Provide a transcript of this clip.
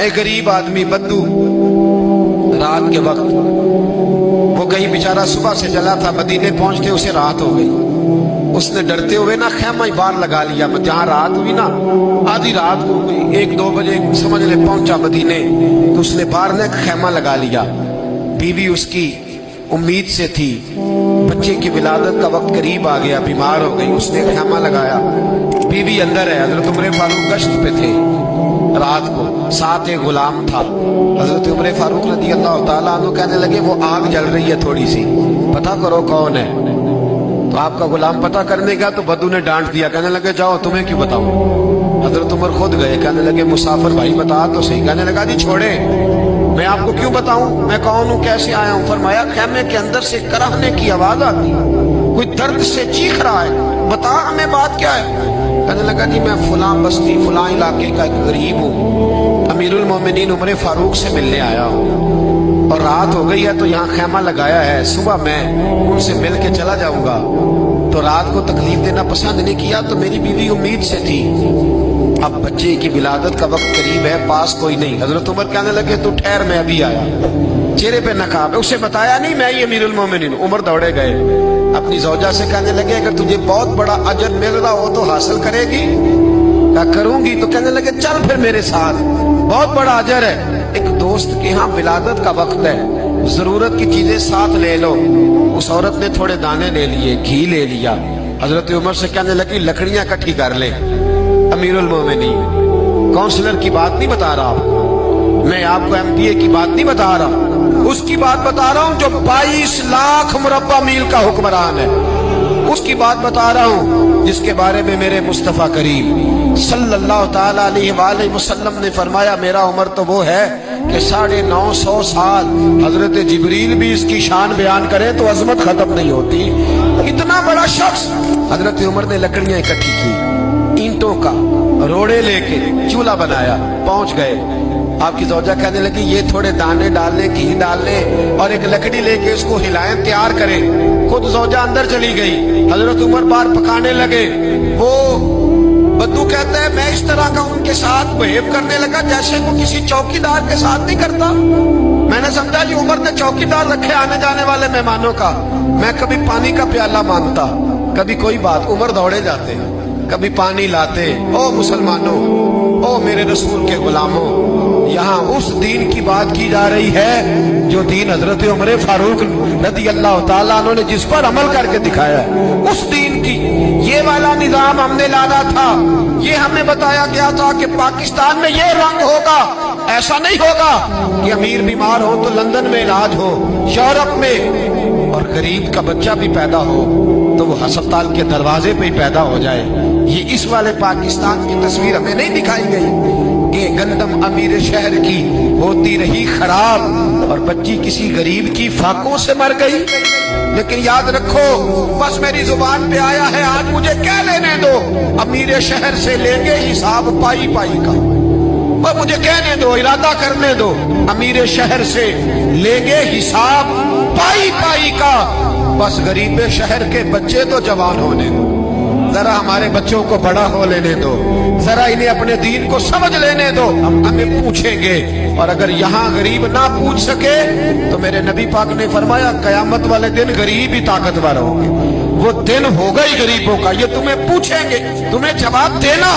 ایک غریب آدمی بدو رات کے وقت وہ کہیں بیچارہ صبح سے چلا تھا، مدینے پہنچتے اسے رات ہو گئی. اس نے ڈرتے ہوئے نا خیمہ ہی باہر لگا لیا. جہاں رات ہوئی نا آدھی رات ہو گئی، 1-2 بجے سمجھ لے پہنچا مدینے، تو اس نے باہر نے خیمہ لگا لیا. بیوی اس کی امید سے تھی، بچے کی ولادت کا وقت قریب آ گیا، بیمار ہو گئی، اس نے خیمہ لگایا. بیوی اندر ہے. حضرت عمر فاروق گشت پہ تھے رات کو، ساتھ ایک غلام تھا. حضرت عمر فاروق رضی اللہ تعالیٰ عنہ کہنے لگے وہ آگ جل رہی ہے تھوڑی سی، پتہ کرو کون ہے. تو آپ کا غلام پتہ کرنے گا تو بدو نے ڈانٹ دیا، کہنے لگے جاؤ تمہیں کیوں بتاؤں. حضرت عمر خود گئے، کہنے لگے مسافر بھائی بتا تو صحیح. کہنے لگا جی چھوڑے، میں آپ کو کیوں بتاؤں، میں کون ہوں، کیسے آیا ہوں. فرمایا خیمے کے اندر سے کراہنے کی آواز آتی، کوئی درد سے چیخ رہا ہے، بتا ہمیں بات کیا ہے. کہنے لگا جی میں فلاں بستی فلاں علاقے کا ایک غریب ہوں، امیر المومنین عمر فاروق سے ملنے آیا ہوں، اور رات ہو گئی ہے تو یہاں خیمہ لگایا ہے، صبح میں ان سے مل کے چلا جاؤں گا. تو رات کو تکلیف دینا پسند نہیں کیا، تو میری بیوی امید سے تھی، اب بچے کی ولادت کا وقت قریب ہے، پاس کوئی نہیں. حضرت عمر کہنے لگے تو ٹھہر میں ابھی آیا. چہرے پہ نقاب ہے، اسے بتایا نہیں میں ہی امیر المومنین. عمر دوڑے گئے، اپنی زوجہ سے کہنے لگے اگر تجھے بہت بڑا اجر مل رہا ہو تو حاصل کرے گی. کہا کروں گی. تو کہنے لگے چل پھر میرے ساتھ، بہت بڑا اجر ہے. ایک دوست کے ہاں ولادت کا وقت ہے، ضرورت کی چیزیں ساتھ لے لو. اس عورت نے تھوڑے دانے لے لیے، گھی لے لیا. حضرت عمر سے کہنے لگی لکڑیاں اکٹھی کر لیں. امیر المومنین کونسلر کی بات نہیں بتا رہا، میں آپ کو ایم پی اے کی بات نہیں بتا رہا، اس کی بات بتا رہا ہوں جو 22 لاکھ مربع میل کا حکمران ہے. اس کی بات بتا رہا ہوں جس کے بارے میں میرے مصطفیٰ کریم صلی اللہ تعالیٰ علیہ وآلہ وسلم نے فرمایا میرا عمر تو وہ ہے کہ 950 سال حضرت جبریل بھی اس کی شان بیان کرے تو عظمت ختم نہیں ہوتی. اتنا بڑا شخص. حضرت عمر نے لکڑیاں اکٹھی کی، اینٹوں کا روڑے لے کے چولہا بنایا، پہنچ گئے. آپ کی زوجہ کہنے لگی یہ تھوڑے دانے ڈال لیں، گھی ڈال لیں اور ایک لکڑی لے کے اس کو ہلائیں، تیار کریں. خود زوجہ اندر چلی گئی. حضرت عمر بار پکانے لگے. وہ بدو کہتا ہے میں اس طرح کا ان کے ساتھ بہیو کرنے لگا جیسے وہ کسی چوکیدار کے ساتھ نہیں کرتا. میں نے سمجھا جی عمر نے چوکیدار رکھے آنے جانے والے مہمانوں کا. میں کبھی پانی کا پیالہ مانگتا، کبھی کوئی بات، عمر دوڑے جاتے، کبھی پانی لاتے. او مسلمانوں، او میرے رسول کے غلاموں، یہاں اس دین کی بات کی جا رہی ہے جو دین حضرت عمر فاروق رضی اللہ تعالیٰ عنہ نے جس پر عمل کر کے دکھایا ہے. اس دین کی یہ والا نظام ہم نے لانا تھا. یہ ہمیں بتایا گیا تھا کہ پاکستان میں یہ رنگ ہوگا. ایسا نہیں ہوگا کہ امیر بیمار ہو تو لندن میں علاج ہو، یورپ میں، اور غریب کا بچہ بھی پیدا ہو تو وہ ہسپتال کے دروازے پہ ہی پیدا ہو جائے. یہ اس والے پاکستان کی تصویر ہمیں نہیں دکھائی گئی کہ گندم امیر شہر کی ہوتی رہی خراب اور بچی کسی غریب کی فاقوں سے مر گئی. لیکن یاد رکھو، بس میری زبان پہ آیا ہے آج مجھے کہہ لینے دو، امیر شہر سے لیں گے حساب پائی پائی کا. اور مجھے کہنے دو، ارادہ کرنے دو، امیر شہر سے لیں گے حساب پائی پائی کا. بس غریب شہر کے بچے تو جوان ہونے دو، ذرا ہمارے بچوں کو بڑا ہو لینے دو، ذرا انہیں اپنے دین کو سمجھ لینے دو، ہم ہمیں پوچھیں گے. اور اگر یہاں غریب نہ پوچھ سکے تو میرے نبی پاک نے فرمایا قیامت والے دن غریب ہی طاقتور ہوں گے. وہ دن ہوگا ہی غریبوں کا، یہ تمہیں پوچھیں گے، تمہیں جواب دینا